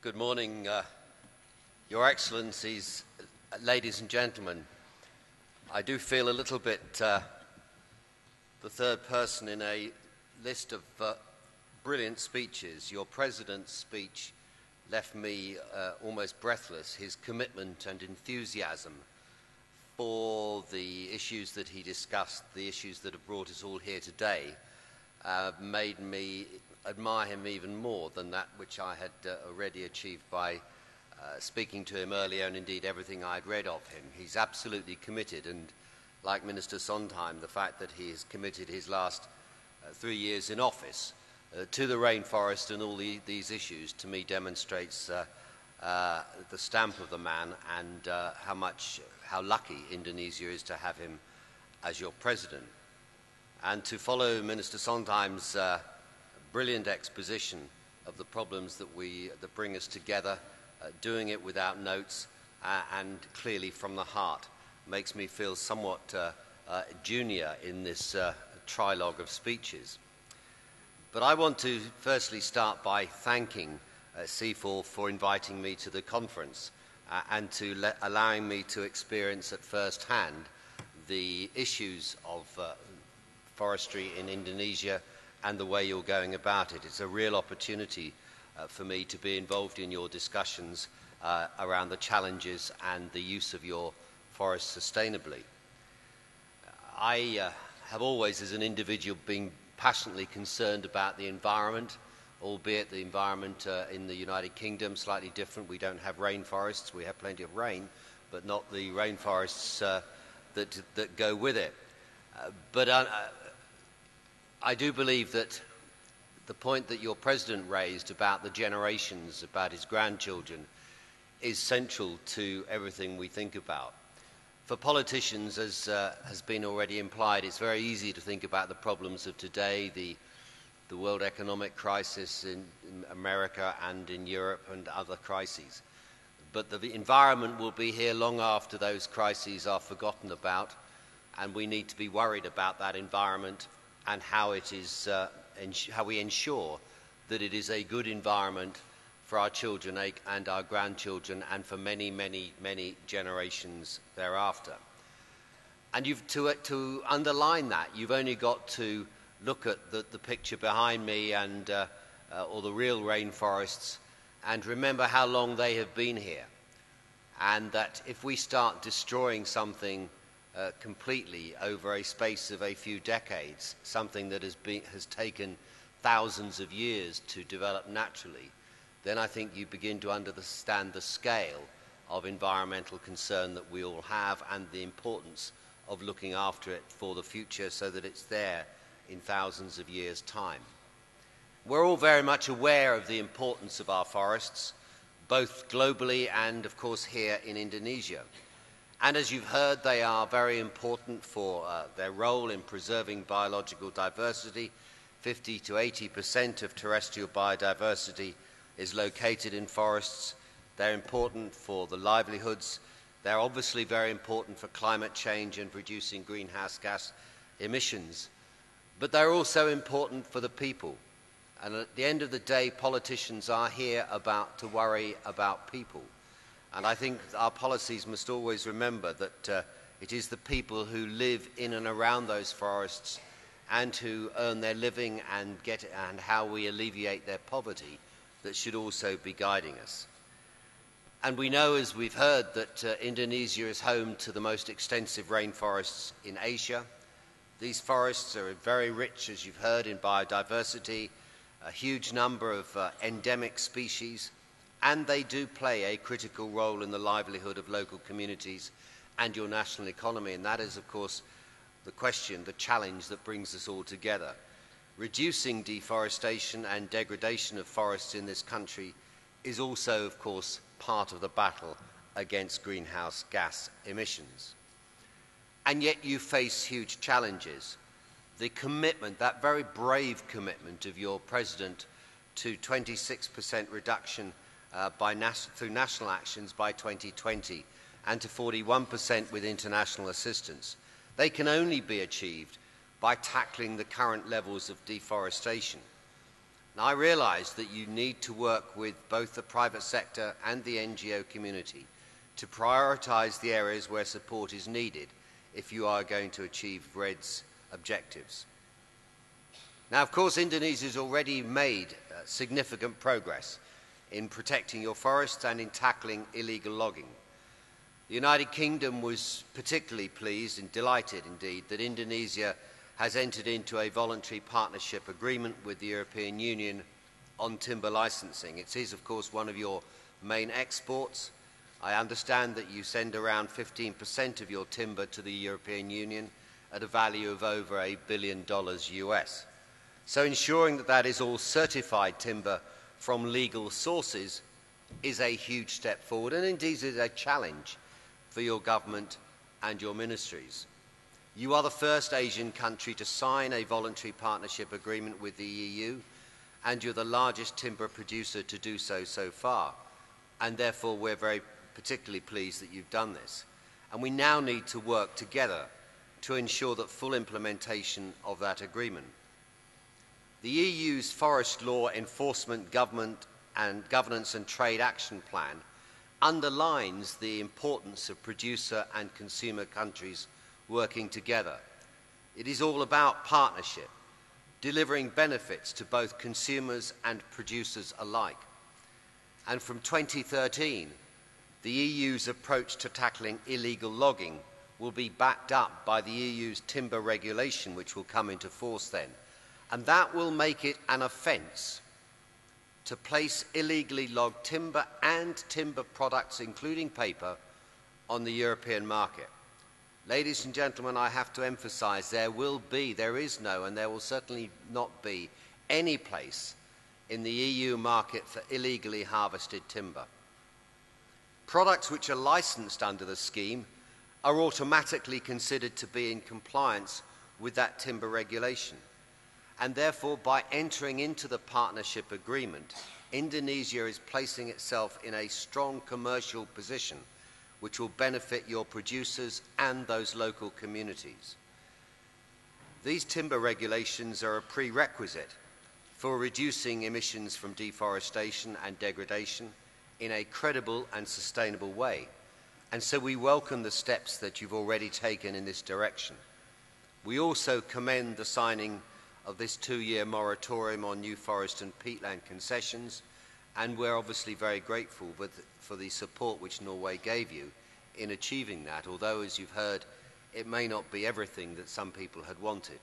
Good morning, Your Excellencies, ladies and gentlemen. I do feel a little bit the third person in a list of brilliant speeches. Your President's speech left me almost breathless. His commitment and enthusiasm for the issues that he discussed, the issues that have brought us all here today, made me admire him even more than that which I had already achieved by speaking to him earlier, and indeed everything I had read of him. He's absolutely committed, and like Minister Sondheim, the fact that he has committed his last 3 years in office to the rainforest and all these issues, to me demonstrates the stamp of the man and how lucky Indonesia is to have him as your president. And to follow Minister Sondheim's brilliant exposition of the problems that bring us together, doing it without notes and clearly from the heart, makes me feel somewhat junior in this trilogue of speeches. But I want to firstly start by thanking CFOR for inviting me to the conference and to allowing me to experience at first hand the issues of forestry in Indonesia and the way you're going about it. It's a real opportunity for me to be involved in your discussions around the challenges and the use of your forests sustainably. I have always, as an individual, been passionately concerned about the environment, albeit the environment in the United Kingdom slightly different. We don't have rainforests. We have plenty of rain, but not the rainforests that go with it. But I do believe that the point that your president raised about the generations, about his grandchildren, is central to everything we think about. For politicians, as has been already implied, it's very easy to think about the problems of today, the world economic crisis in America and in Europe and other crises. But the environment will be here long after those crises are forgotten about, and we need to be worried about that environment and how it is, how we ensure that it is a good environment for our children and our grandchildren and for many, many, many generations thereafter. And to underline that, you've only got to look at the picture behind me and or the real rainforests and remember how long they have been here. And that if we start destroying something completely over a space of a few decades, something that has taken thousands of years to develop naturally, then I think you begin to understand the scale of environmental concern that we all have and the importance of looking after it for the future so that it's there in thousands of years' time. We're all very much aware of the importance of our forests, both globally and, of course, here in Indonesia. And as you've heard, they are very important for their role in preserving biological diversity. 50 to 80% of terrestrial biodiversity is located in forests. They're important for the livelihoods. They're obviously very important for climate change and reducing greenhouse gas emissions. But they're also important for the people. And at the end of the day, politicians are here to worry about people. And I think our policies must always remember that it is the people who live in and around those forests and who earn their living and how we alleviate their poverty that should also be guiding us. And we know, as we've heard, that Indonesia is home to the most extensive rainforests in Asia. These forests are very rich, as you've heard, in biodiversity, a huge number of endemic species, and they do play a critical role in the livelihood of local communities and your national economy. And that is, of course, the question, the challenge that brings us all together. Reducing deforestation and degradation of forests in this country is also, of course, part of the battle against greenhouse gas emissions. And yet you face huge challenges. The commitment, that very brave commitment of your president to 26% reduction through national actions by 2020 and to 41% with international assistance. They can only be achieved by tackling the current levels of deforestation. And I realise that you need to work with both the private sector and the NGO community to prioritise the areas where support is needed if you are going to achieve RED's objectives. Now, of course, Indonesia has already made significant progress in protecting your forests and in tackling illegal logging. The United Kingdom was particularly pleased and delighted indeed that Indonesia has entered into a voluntary partnership agreement with the European Union on timber licensing. It is, of course, one of your main exports. I understand that you send around 15% of your timber to the European Union at a value of over $1 billion US. So ensuring that that is all certified timber from legal sources is a huge step forward, and indeed is a challenge for your government and your ministries. You are the first Asian country to sign a voluntary partnership agreement with the EU, and you're the largest timber producer to do so so far. And therefore, we're very particularly pleased that you've done this. And we now need to work together to ensure that full implementation of that agreement. The EU's Forest Law Enforcement Governance and Trade Action Plan underlines the importance of producer and consumer countries working together. It is all about partnership, delivering benefits to both consumers and producers alike. And from 2013, the EU's approach to tackling illegal logging will be backed up by the EU's timber regulation, which will come into force then. And that will make it an offence to place illegally logged timber and timber products, including paper, on the European market. Ladies and gentlemen, I have to emphasise there is no, and there will certainly not be any place in the EU market for illegally harvested timber. Products which are licensed under the scheme are automatically considered to be in compliance with that timber regulation. And therefore, by entering into the partnership agreement, Indonesia is placing itself in a strong commercial position which will benefit your producers and those local communities. These timber regulations are a prerequisite for reducing emissions from deforestation and degradation in a credible and sustainable way. And so we welcome the steps that you've already taken in this direction. We also commend the signing of this 2-year moratorium on new forest and peatland concessions, and we're obviously very grateful for the support which Norway gave you in achieving that, although, as you've heard, it may not be everything that some people had wanted.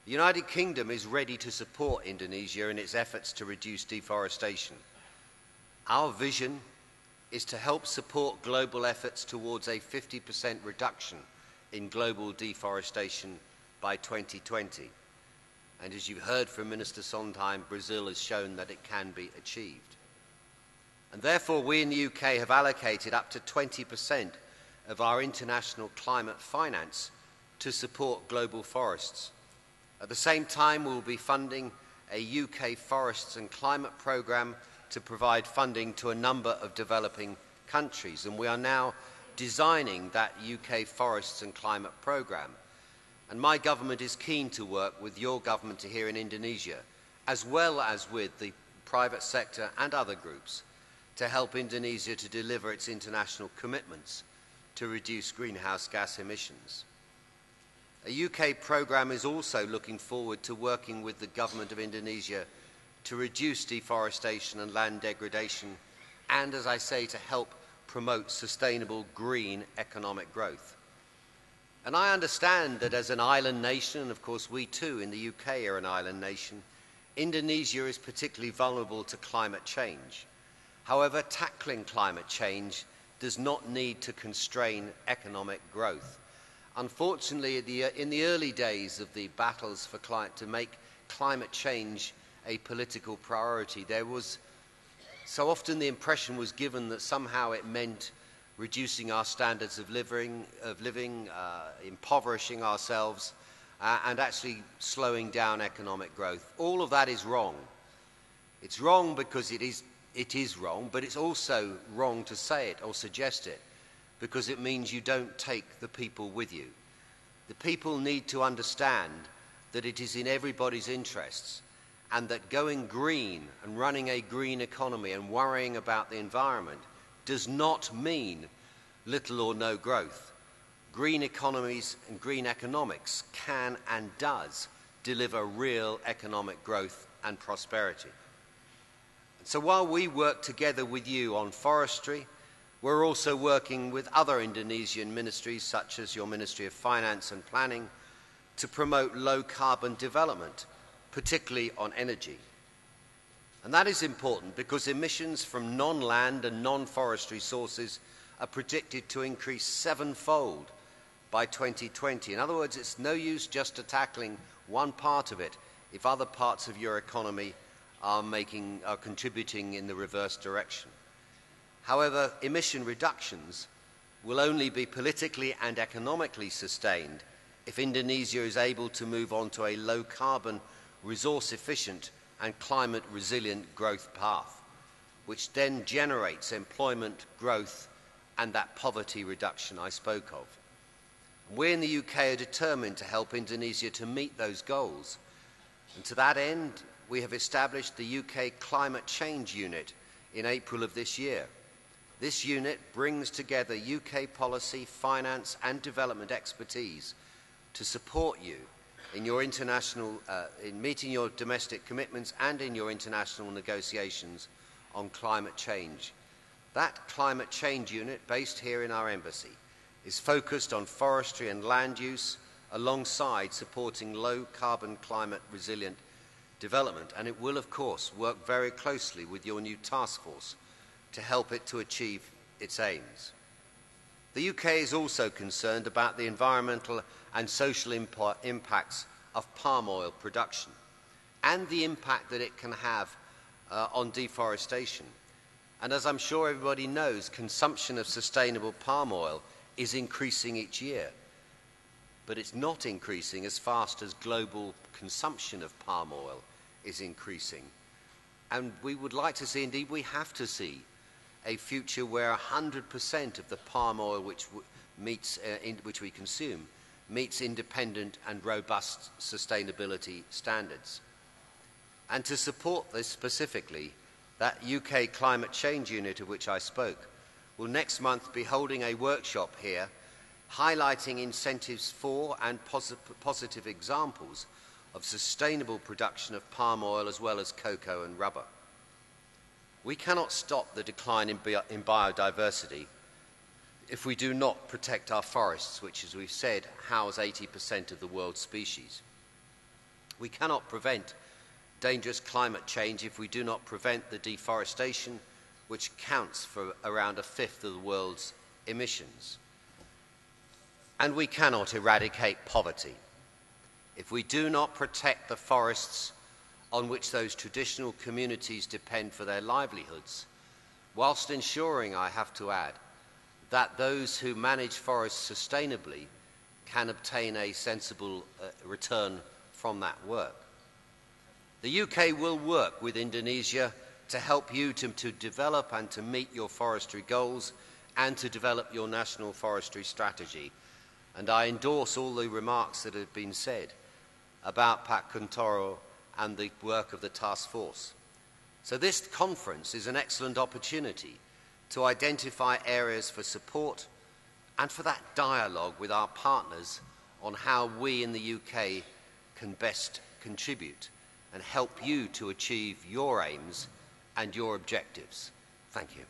The United Kingdom is ready to support Indonesia in its efforts to reduce deforestation. Our vision is to help support global efforts towards a 50% reduction in global deforestation by 2020. And as you've heard from Minister Sondheim, Brazil has shown that it can be achieved. And therefore, we in the UK have allocated up to 20% of our international climate finance to support global forests. At the same time, we will be funding a UK forests and climate programme to provide funding to a number of developing countries. And we are now designing that UK forests and climate programme. And my government is keen to work with your government here in Indonesia, as well as with the private sector and other groups, to help Indonesia to deliver its international commitments to reduce greenhouse gas emissions. A UK programme is also looking forward to working with the government of Indonesia to reduce deforestation and land degradation, and, as I say, to help promote sustainable green economic growth. And I understand that as an island nation, and of course we too in the UK are an island nation, Indonesia is particularly vulnerable to climate change. However, tackling climate change does not need to constrain economic growth. Unfortunately, in the early days of the battles to make climate change a political priority, there was so often the impression was given that somehow it meant reducing our standards of living, impoverishing ourselves, and actually slowing down economic growth. All of that is wrong. It's wrong because it is wrong, but it's also wrong to say it or suggest it, because it means you don't take the people with you. The people need to understand that it is in everybody's interests, and that going green and running a green economy and worrying about the environment does not mean little or no growth. Green economies and green economics can and does deliver real economic growth and prosperity. So while we work together with you on forestry, we're also working with other Indonesian ministries, such as your Ministry of Finance and Planning, to promote low-carbon development, particularly on energy. And that is important because emissions from non-land and non-forestry sources are predicted to increase sevenfold by 2020. In other words, it's no use just tackling one part of it if other parts of your economy are contributing in the reverse direction. However, emission reductions will only be politically and economically sustained if Indonesia is able to move on to a low-carbon, resource-efficient and climate-resilient growth path, which then generates employment, growth and that poverty reduction I spoke of. We in the UK are determined to help Indonesia to meet those goals. And to that end, we have established the UK Climate Change Unit in April of this year. This unit brings together UK policy, finance and development expertise to support you in your in meeting your domestic commitments and in your international negotiations on climate change. That Climate Change Unit, based here in our embassy, is focused on forestry and land use alongside supporting low-carbon, climate-resilient development, and it will, of course, work very closely with your new task force to help it to achieve its aims. The UK is also concerned about the environmental and social impacts of palm oil production and the impact that it can have on deforestation. And as I'm sure everybody knows, consumption of sustainable palm oil is increasing each year, but it's not increasing as fast as global consumption of palm oil is increasing. And we would like to see, indeed we have to see, a future where 100% of the palm oil which we consume meets independent and robust sustainability standards. And to support this specifically, that UK Climate Change Unit of which I spoke will next month be holding a workshop here highlighting incentives for and positive examples of sustainable production of palm oil as well as cocoa and rubber. We cannot stop the decline in biodiversity if we do not protect our forests, which, as we've said, house 80% of the world's species. We cannot prevent dangerous climate change if we do not prevent the deforestation, which counts for around a fifth of the world's emissions. And we cannot eradicate poverty if we do not protect the forests on which those traditional communities depend for their livelihoods, whilst ensuring, I have to add, that those who manage forests sustainably can obtain a sensible return from that work. The UK will work with Indonesia to help you to develop and to meet your forestry goals and to develop your national forestry strategy. And I endorse all the remarks that have been said about Pak Kuntoro and the work of the task force. So this conference is an excellent opportunity to identify areas for support and for that dialogue with our partners on how we in the UK can best contribute and help you to achieve your aims and your objectives. Thank you.